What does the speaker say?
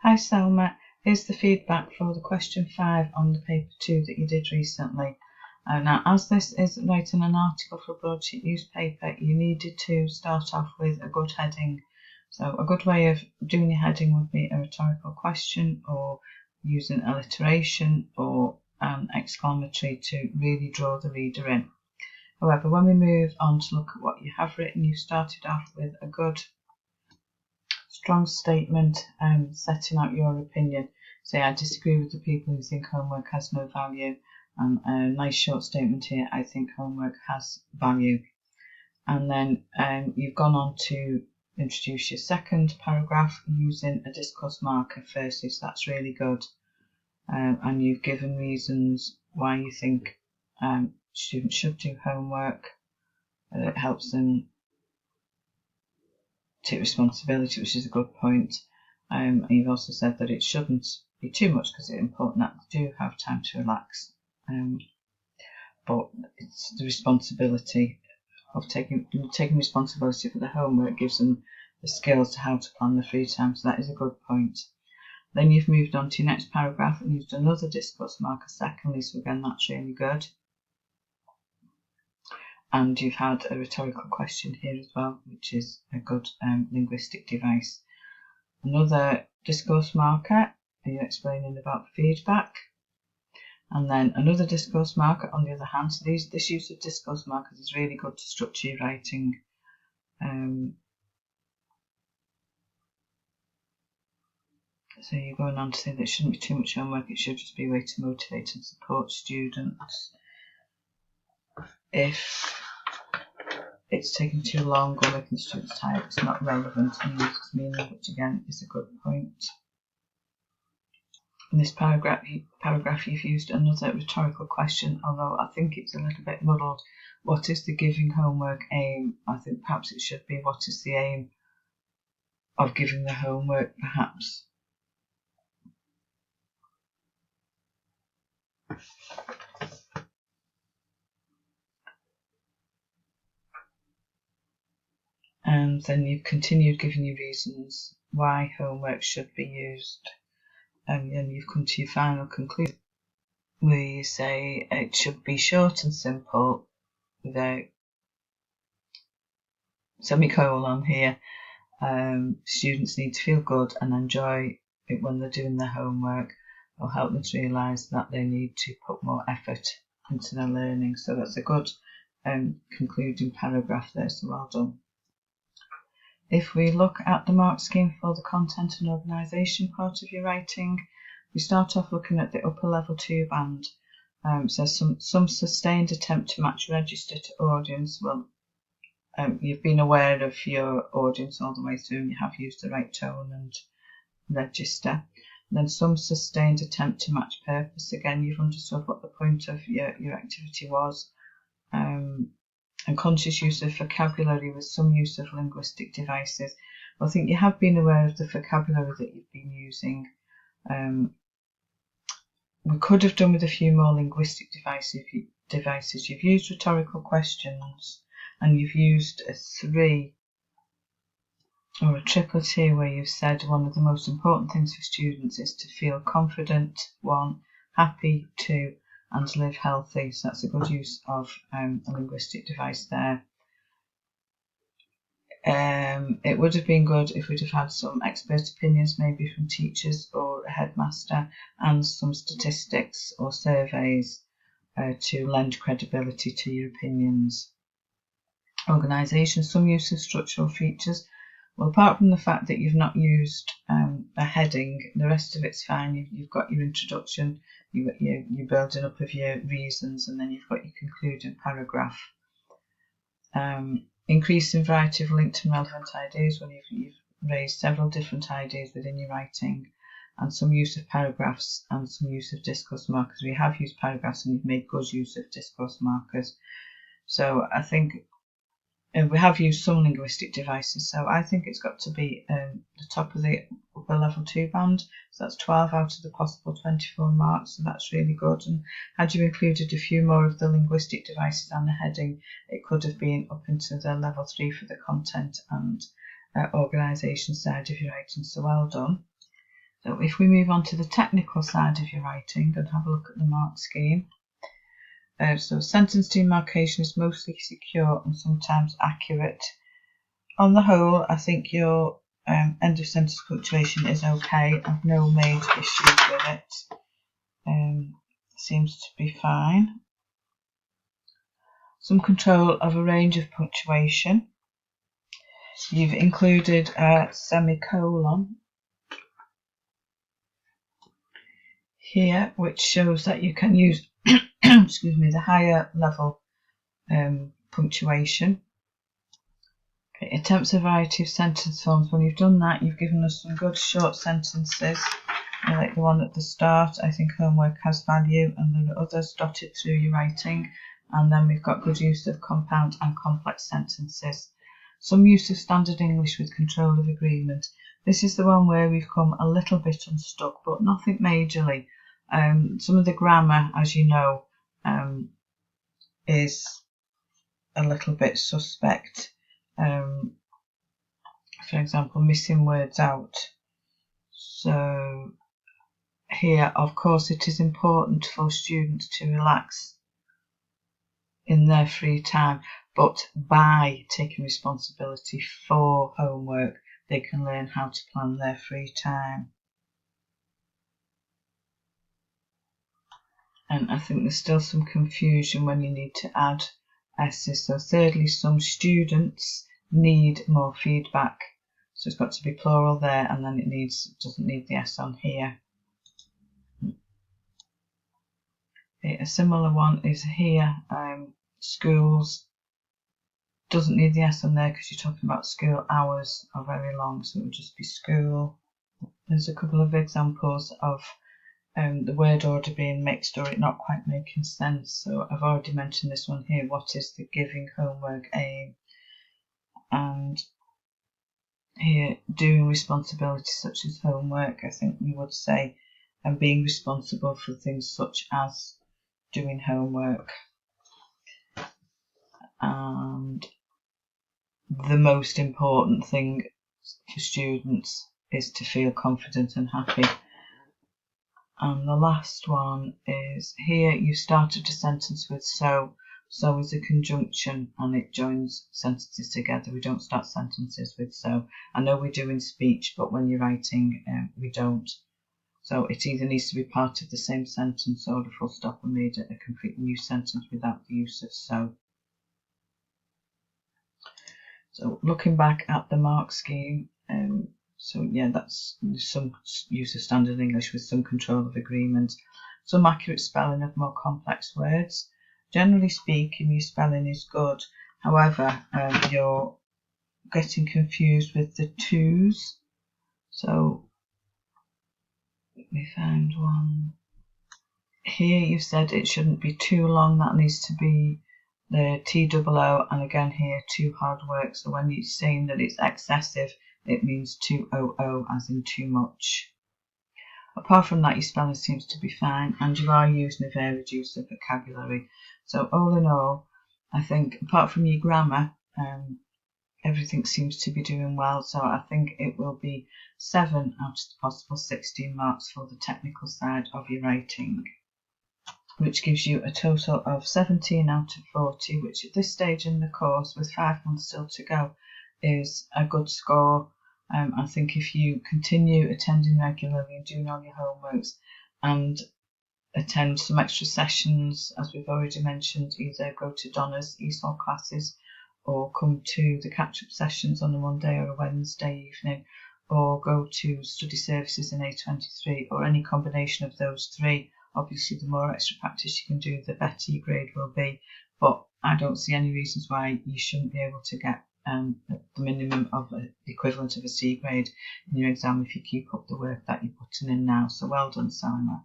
Hi Selma, here's the feedback for the question 5 on the paper 2 that you did recently. Now, as this is writing an article for a broadsheet newspaper, you needed to start off with a good heading. So a good way of doing your heading would be a rhetorical question, or using alliteration or exclamatory to really draw the reader in. However, when we move on to look at what you have written, you started off with a good strong statement setting out your opinion. Say, I disagree with the people who think homework has no value. And a nice short statement here, I think homework has value. And then you've gone on to introduce your second paragraph using a discourse marker firstly, so that's really good. And you've given reasons why you think students should do homework. It helps them take responsibility, which is a good point. And you've also said that it shouldn't be too much because it's important that they do have time to relax. But it's the responsibility of taking responsibility for the homework gives them the skills to how to plan their free time. So that is a good point. Then you've moved on to your next paragraph and used another discourse marker secondly. So again, that's really good. And you've had a rhetorical question here as well, which is a good linguistic device. Another discourse marker, you're explaining about feedback. And then another discourse marker on the other hand. So this use of discourse markers is really good to structure your writing. So you're going on to say that it shouldn't be too much homework, it should just be a way to motivate and support students. If it's taking too long or making students tired, it's not relevant and loses meaning, which again is a good point. In this paragraph you've used another rhetorical question, although I think it's a little bit muddled. What is the giving homework aim? I think perhaps it should be what is the aim of giving the homework, perhaps. And then you've continued giving your reasons why homework should be used. And then you've come to your final conclusion where you say it should be short and simple without semicolon here. Students need to feel good and enjoy it when they're doing their homework. It'll help them to realise that they need to put more effort into their learning. So that's a good concluding paragraph there, so well done. If we look at the mark scheme for the content and organisation part of your writing, we start off looking at the upper level 2 band. So some sustained attempt to match register to audience. Well, you've been aware of your audience all the way through and you have used the right tone and register. And then some sustained attempt to match purpose. Again, you've understood what the point of your activity was. And conscious use of vocabulary with some use of linguistic devices. Well, I think you have been aware of the vocabulary that you've been using. We could have done with a few more linguistic devices. You've used rhetorical questions and you've used a 3 or a triplet here where you've said one of the most important things for students is to feel confident, 1, happy, 2, and to live healthy. So that's a good use of a linguistic device there. It would have been good if we'd have had some expert opinions, maybe from teachers or a headmaster, and some statistics or surveys to lend credibility to your opinions. Organisation, some use of structural features. Well, apart from the fact that you've not used a heading, the rest of it's fine. You've got your introduction, you've got your building up of your reasons, and then you've got your concluding paragraph. Increase in variety of linked and relevant ideas. Well, you've raised several different ideas within your writing, and some use of paragraphs and some use of discourse markers. We have used paragraphs and you've made good use of discourse markers. So I think we have used some linguistic devices, so I think it's got to be the top of the upper level 2 band. So that's 12 out of the possible 24 marks, so that's really good. And had you included a few more of the linguistic devices and the heading, it could have been up into the level 3 for the content and organisation side of your writing, so well done. So if we move on to the technical side of your writing and have a look at the mark scheme. So sentence demarcation is mostly secure and sometimes accurate. On the whole, I think your end of sentence punctuation is okay. I've no major issues with it. Seems to be fine. Some control of a range of punctuation. You've included a semicolon here, which shows that you can use excuse me, the higher level punctuation. Okay, attempts a variety of sentence forms. When you've done that, you've given us some good short sentences. Like the one at the start, I think homework has value, and there are others dotted through your writing. And then we've got good use of compound and complex sentences. Some use of standard English with control of agreement. This is the one where we've come a little bit unstuck, but nothing majorly. Some of the grammar, as you know, is a little bit suspect. For example, missing words out. So here, of course, it is important for students to relax in their free time, but by taking responsibility for homework, they can learn how to plan their free time. And I think there's still some confusion when you need to add S's. So thirdly, some students need more feedback. So it's got to be plural there, and then it doesn't need the S on here. A similar one is here, schools. Doesn't need the S on there because you're talking about school hours are very long, so it would just be school. There's a couple of examples of the word order being mixed or it not quite making sense. So I've already mentioned this one here. What is the giving homework aim? And here, doing responsibilities such as homework, I think we would say, and being responsible for things such as doing homework. And the most important thing for students is to feel confident and happy. And the last one is here, you started a sentence with so. So is a conjunction and it joins sentences together. We don't start sentences with so. I know we do in speech, but when you're writing, we don't. So it either needs to be part of the same sentence or the full stop and made it a completely new sentence without the use of so. So looking back at the mark scheme, so yeah, that's some use of standard English with some control of agreement, some accurate spelling of more complex words. Generally speaking, your spelling is good. However, you're getting confused with the twos. So we found one. Here you've said it shouldn't be too long. That needs to be the TOO, and again here too hard work. So when you're saying that it's excessive, it means too OO, as in too much. Apart from that, your spelling seems to be fine, and you are using a varied use of vocabulary. So all in all, I think apart from your grammar, everything seems to be doing well. So I think it will be 7 out of the possible 16 marks for the technical side of your writing, which gives you a total of 17 out of 40, which at this stage in the course, with 5 months still to go, is a good score. I think if you continue attending regularly and doing all your homeworks and attend some extra sessions, as we've already mentioned, either go to Donna's ESOL classes or come to the catch-up sessions on a Monday or a Wednesday evening, or go to study services in A23, or any combination of those three. Obviously, the more extra practice you can do, the better your grade will be. But I don't see any reasons why you shouldn't be able to get the minimum of the equivalent of a C grade in your exam if you keep up the work that you're putting in now. So well done, Selma.